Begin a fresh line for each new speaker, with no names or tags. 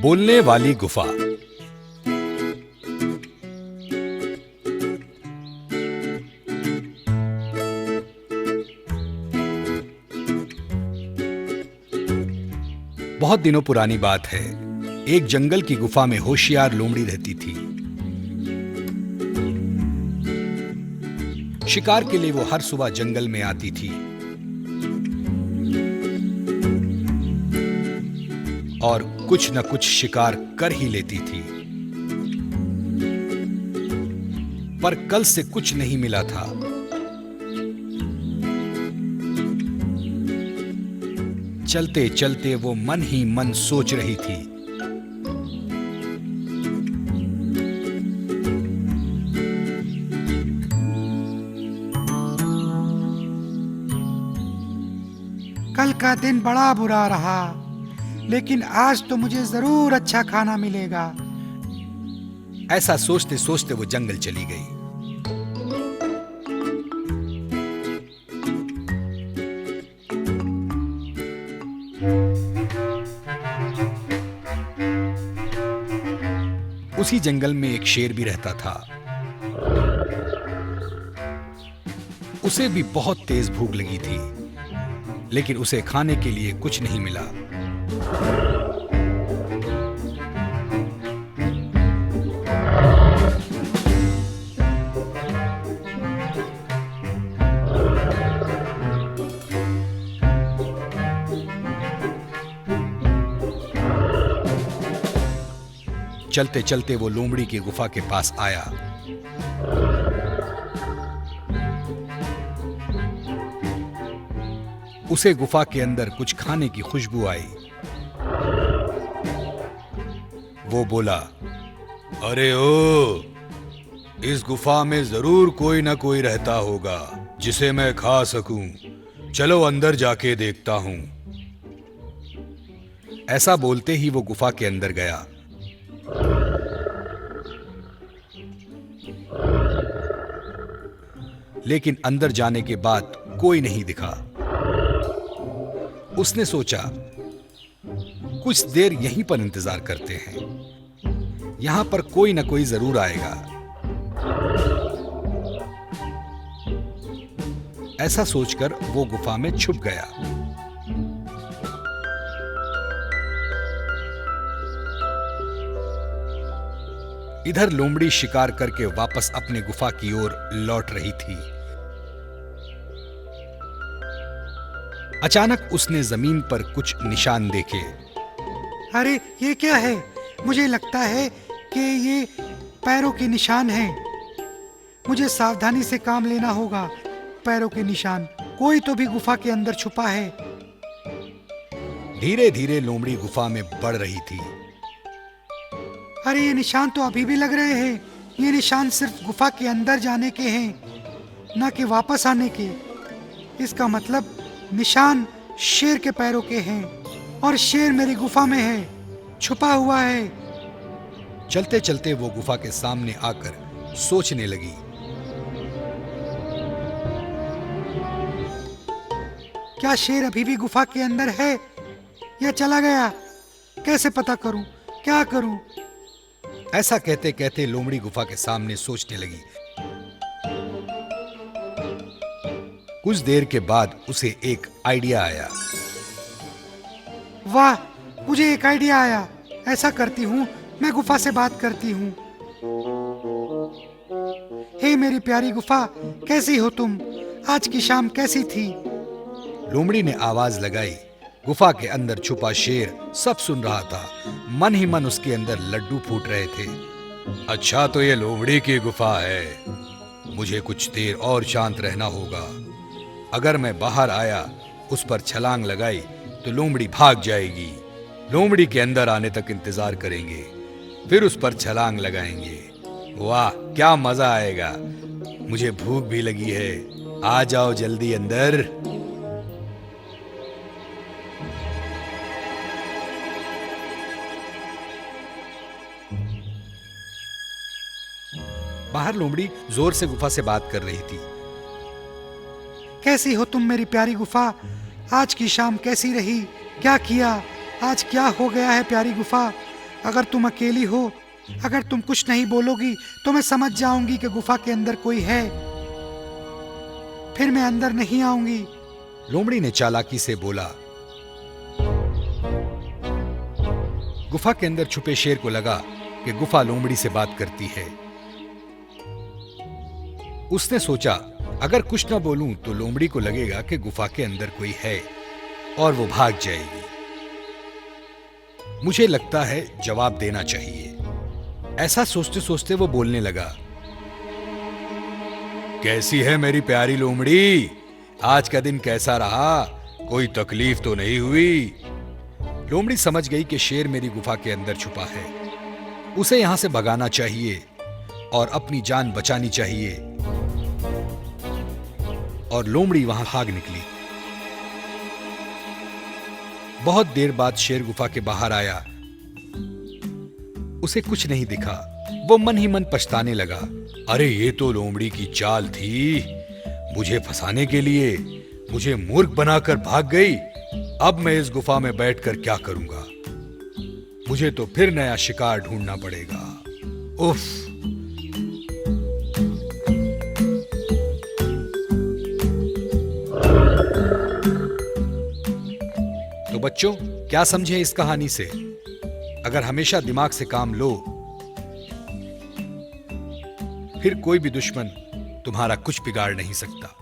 बोलने वाली गुफा। बहुत दिनों पुरानी बात है। एक जंगल की गुफा में होशियार लोमड़ी रहती थी। शिकार के लिए वो हर सुबह जंगल में आती थी और कुछ न कुछ शिकार कर ही लेती थी। पर कल से कुछ नहीं मिला था। चलते चलते वो मन ही मन सोच रही थी,
कल का दिन बड़ा बुरा रहा, लेकिन आज तो मुझे जरूर अच्छा खाना मिलेगा।
ऐसा सोचते सोचते वो जंगल चली गई। उसी जंगल में एक शेर भी रहता था। उसे भी बहुत तेज भूख लगी थी, लेकिन उसे खाने के लिए कुछ नहीं मिला। चलते चलते वो लोमड़ी की गुफा के पास आया। उसे गुफा के अंदर कुछ खाने की खुशबू आई। वो बोला, अरे ओ, इस गुफा में जरूर कोई ना कोई रहता होगा जिसे मैं खा सकूं। चलो अंदर जाके देखता हूं। ऐसा बोलते ही वो गुफा के अंदर गया। लेकिन अंदर जाने के बाद कोई नहीं दिखा। उसने सोचा, कुछ देर यहीं पर इंतजार करते हैं, यहां पर कोई ना कोई जरूर आएगा। ऐसा सोचकर वो गुफा में छुप गया। इधर लोमड़ी शिकार करके वापस अपने गुफा की ओर लौट रही थी। अचानक उसने जमीन पर कुछ निशान देखे।
अरे ये क्या है? मुझे लगता है कि ये पैरों के निशान हैं। मुझे सावधानी से काम लेना होगा। पैरों के निशान, कोई तो भी गुफा के अंदर छुपा है।
धीरे धीरे लोमड़ी गुफा में बढ़ रही थी।
अरे ये निशान तो अभी भी लग रहे हैं। ये निशान सिर्फ गुफा के अंदर जाने के हैं, ना कि वापस आने के। इसका मतलब निशान शेर के पैरों के हैं और शेर मेरी गुफा में है, छुपा हुआ है।
चलते चलते वो गुफा के सामने आकर सोचने लगी,
क्या शेर अभी भी गुफा के अंदर है या चला गया? कैसे पता करूं? क्या करूं?
ऐसा कहते कहते लोमड़ी गुफा के सामने सोचने लगी। कुछ देर के बाद उसे एक आइडिया आया।
वाह, मुझे एक आइडिया आया। ऐसा करती हूँ, मैं गुफा से बात करती हूँ। हे मेरी प्यारी गुफा, कैसी हो तुम? आज की शाम कैसी थी?
लोमड़ी ने आवाज लगाई। गुफा के अंदर छुपा शेर सब सुन रहा था। मन ही मन उसके अंदर लड्डू फूट रहे थे। अच्छा, तो ये लोमड़ी की गुफा है। मुझे कुछ देर और शांत रहना होगा। अगर मैं बाहर आया, उस पर छलांग लगाई, तो लोमड़ी भाग जाएगी। लोमड़ी के अंदर आने तक इंतजार करेंगे, फिर उस पर छलांग लगाएंगे। वाह, क्या मजा आएगा। मुझे भूख भी लगी है। आ जाओ जल्दी अंदर। बाहर लोमड़ी जोर से गुफा से बात कर रही थी।
कैसी हो तुम मेरी प्यारी गुफा? आज की शाम कैसी रही? क्या किया? आज क्या हो गया है प्यारी गुफा? अगर तुम अकेली हो, अगर तुम कुछ नहीं बोलोगी तो मैं समझ जाऊंगी कि गुफा के अंदर कोई है, फिर मैं अंदर नहीं आऊंगी।
लोमड़ी ने चालाकी से बोला। गुफा के अंदर छुपे शेर को लगा कि गुफा लोमड़ी से बात करती है। उसने सोचा, अगर कुछ ना बोलूं तो लोमड़ी को लगेगा कि गुफा के अंदर कोई है और वो भाग जाएगी। मुझे लगता है जवाब देना चाहिए। ऐसा सोचते सोचते वो बोलने लगा। कैसी है मेरी प्यारी लोमड़ी? आज का दिन कैसा रहा? कोई तकलीफ तो नहीं हुई? लोमड़ी समझ गई कि शेर मेरी गुफा के अंदर छुपा है। उसे यहां से भगाना चाहिए और अपनी जान बचानी चाहिए। और लोमड़ी वहां भाग निकली। बहुत देर बाद शेर गुफा के बाहर आया। उसे कुछ नहीं दिखा। वो मन ही मन पछताने लगा। अरे ये तो लोमड़ी की चाल थी। मुझे फंसाने के लिए मुझे मूर्ख बनाकर भाग गई। अब मैं इस गुफा में बैठकर क्या करूंगा? मुझे तो फिर नया शिकार ढूंढना पड़ेगा। उफ। तो बच्चों, क्या समझे इस कहानी से? अगर हमेशा दिमाग से काम लो, फिर कोई भी दुश्मन तुम्हारा कुछ बिगाड़ नहीं सकता।